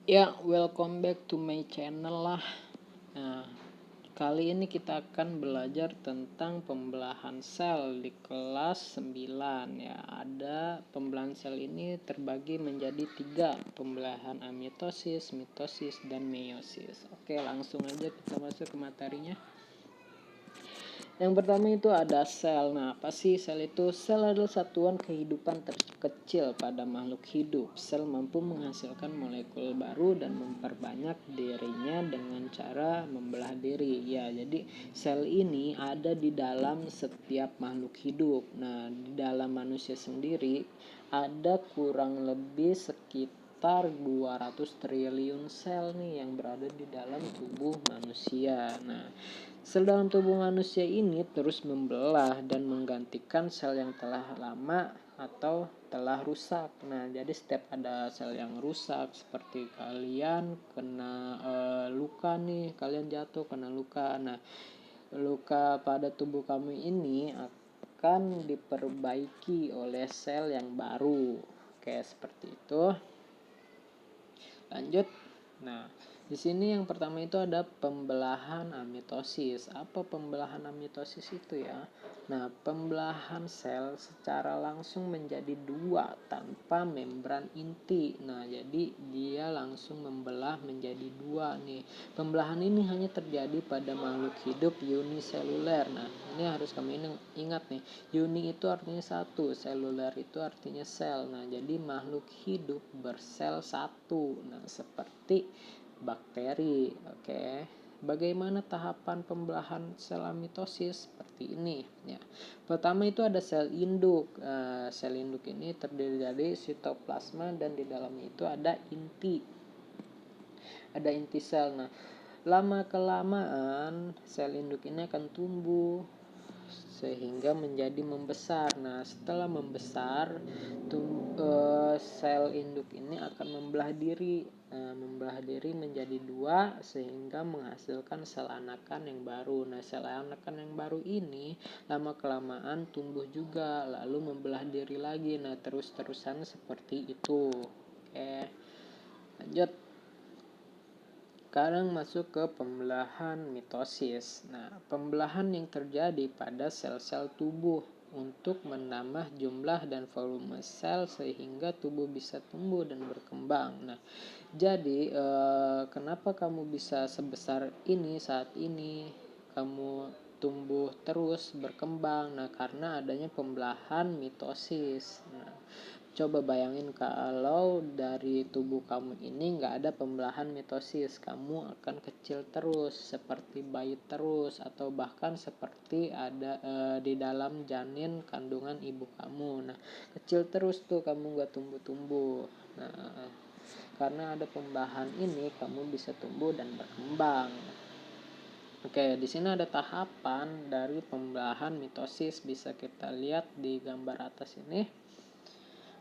Ya, welcome back to my channel lah. Nah, kali ini kita akan belajar tentang pembelahan sel di kelas 9 ya. Ada pembelahan sel ini terbagi menjadi 3, pembelahan amitosis, mitosis, dan meiosis. Oke, langsung aja kita masuk ke materinya. Yang pertama itu ada sel. Nah, apa sih sel itu? Sel adalah satuan kehidupan terkecil pada makhluk hidup. Sel mampu menghasilkan molekul baru dan memperbanyak dirinya dengan cara membelah diri. Ya, jadi sel ini ada di dalam setiap makhluk hidup. Nah, di dalam manusia sendiri ada kurang lebih sekitar 200 triliun sel nih yang berada di dalam tubuh manusia. Nah, sel dalam tubuh manusia ini terus membelah dan menggantikan sel yang telah lama atau telah rusak. Nah, jadi setiap ada sel yang rusak, seperti kalian kena luka nih, kalian jatuh kena luka. Nah, luka pada tubuh kamu ini akan diperbaiki oleh sel yang baru. Oke, seperti itu. Lanjut. Nah, di sini yang pertama itu ada pembelahan amitosis. Apa pembelahan amitosis itu ya? Nah, pembelahan sel secara langsung menjadi 2 tanpa membran inti. Nah, jadi dia langsung membelah menjadi 2 nih. Pembelahan ini hanya terjadi pada makhluk hidup uniseluler. Nah, ini harus kamu ingat nih. Uni itu artinya 1, seluler itu artinya sel. Nah, jadi makhluk hidup bersel 1. Nah, seperti bakteri. Oke. Bagaimana tahapan pembelahan sel amitosis? Seperti ini ya. Pertama itu ada sel induk. Sel induk ini terdiri dari sitoplasma dan di dalamnya itu ada inti. Ada inti sel. Nah, lama kelamaan sel induk ini akan tumbuh sehingga menjadi membesar. Nah, setelah membesar, sel induk ini akan membelah diri. Membelah diri menjadi 2 sehingga menghasilkan sel anakan yang baru. Nah, sel anakan yang baru ini lama kelamaan tumbuh juga, lalu membelah diri lagi. Nah, terus-terusan seperti itu. Oke, lanjut. Sekarang masuk ke pembelahan mitosis. Nah, pembelahan yang terjadi pada sel-sel tubuh untuk menambah jumlah dan volume sel sehingga tubuh bisa tumbuh dan berkembang. Nah, jadi kenapa kamu bisa sebesar ini saat ini? Kamu tumbuh terus berkembang. Nah, karena adanya pembelahan mitosis. Nah, coba bayangin kalau dari tubuh kamu ini nggak ada pembelahan mitosis, kamu akan kecil terus seperti bayi terus, atau bahkan seperti ada di dalam janin kandungan ibu kamu. Nah, kecil terus tuh, kamu nggak tumbuh-tumbuh. Nah, karena ada pembelahan ini kamu bisa tumbuh dan berkembang. Oke, di sini ada tahapan dari pembelahan mitosis, bisa kita lihat di gambar atas ini.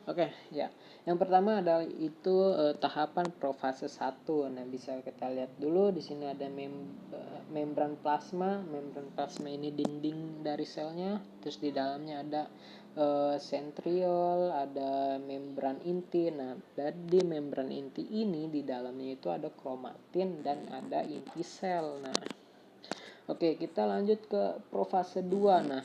Oke, ya. Yang pertama adalah itu tahapan profase 1. Nah, bisa kita lihat dulu di sini ada membran plasma. Membran plasma ini dinding dari selnya. Terus di dalamnya ada sentriol, ada membran inti. Nah, di membran inti ini di dalamnya itu ada kromatin dan ada inti sel. Nah, oke, kita lanjut ke profase 2. Nah,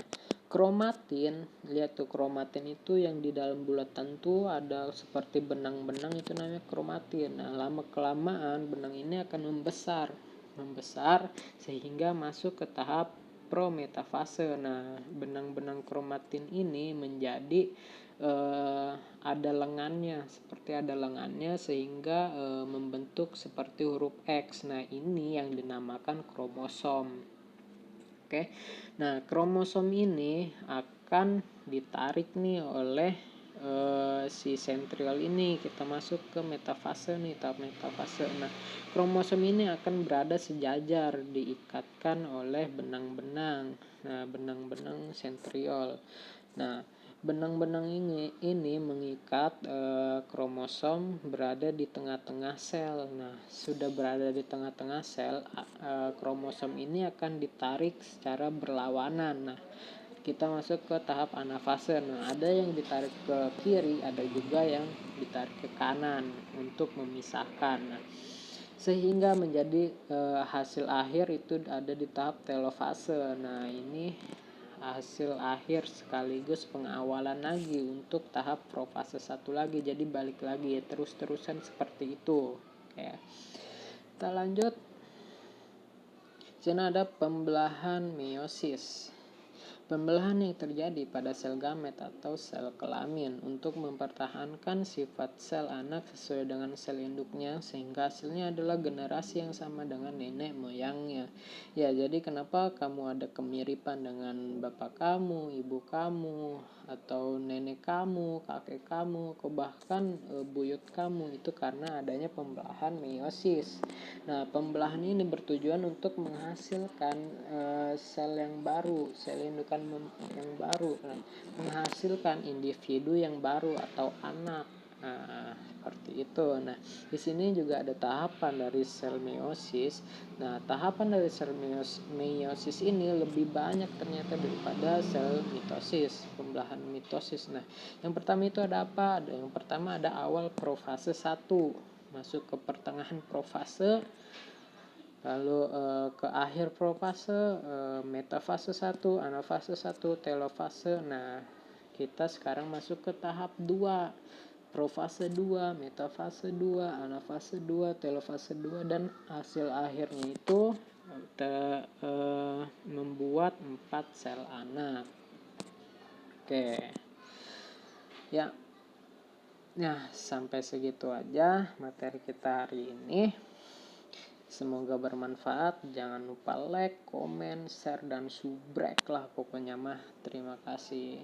kromatin, lihat tuh, kromatin itu yang di dalam bulatan tuh ada seperti benang-benang, itu namanya kromatin. Nah, lama kelamaan benang ini akan membesar sehingga masuk ke tahap prometafase. Nah, benang-benang kromatin ini menjadi ada lengannya, seperti ada lengannya sehingga membentuk seperti huruf X. Nah, ini yang dinamakan kromosom. Oke. Nah, kromosom ini akan ditarik nih oleh si sentriol ini. Kita masuk ke metafase nih, tahap metafase. Nah, kromosom ini akan berada sejajar, diikatkan oleh benang-benang. Nah, benang-benang sentriol. Nah, benang-benang ini mengikat kromosom berada di tengah-tengah sel. Nah, sudah berada di tengah-tengah sel, kromosom ini akan ditarik secara berlawanan. Nah, kita masuk ke tahap anafase. Nah, ada yang ditarik ke kiri, ada juga yang ditarik ke kanan untuk memisahkan. Nah, sehingga menjadi hasil akhir itu ada di tahap telofase. Nah, ini hasil akhir sekaligus pengawalan lagi untuk tahap profase 1 lagi. Jadi balik lagi ya, terus-terusan seperti itu. Oke. Kita lanjut. Sini ada pembelahan meiosis. Pembelahan yang terjadi pada sel gamet atau sel kelamin untuk mempertahankan sifat sel anak sesuai dengan sel induknya, sehingga hasilnya adalah generasi yang sama dengan nenek moyangnya. Ya, jadi kenapa kamu ada kemiripan dengan bapak kamu, ibu kamu, atau nenek kamu, kakek kamu, bahkan buyut kamu, itu karena adanya pembelahan meiosis. Nah, pembelahan ini bertujuan untuk menghasilkan sel yang baru, sel indukan yang baru, menghasilkan individu yang baru atau anak. Nah, seperti itu. Nah, di sini juga ada tahapan dari sel meiosis. Nah, tahapan dari sel meiosis ini lebih banyak ternyata daripada sel mitosis, pembelahan mitosis. Nah, yang pertama itu ada apa? Yang pertama ada awal profase 1, masuk ke pertengahan profase, lalu ke akhir profase, metafase 1, anafase 1, telofase. Nah, kita sekarang masuk ke tahap 2, profase 2, metafase 2, anafase 2, telofase 2, dan hasil akhirnya itu kita membuat 4 sel anak. Oke. Ya. Nah, sampai segitu aja materi kita hari ini. Semoga bermanfaat. Jangan lupa like, komen, share, dan subrek lah pokoknya mah. Terima kasih.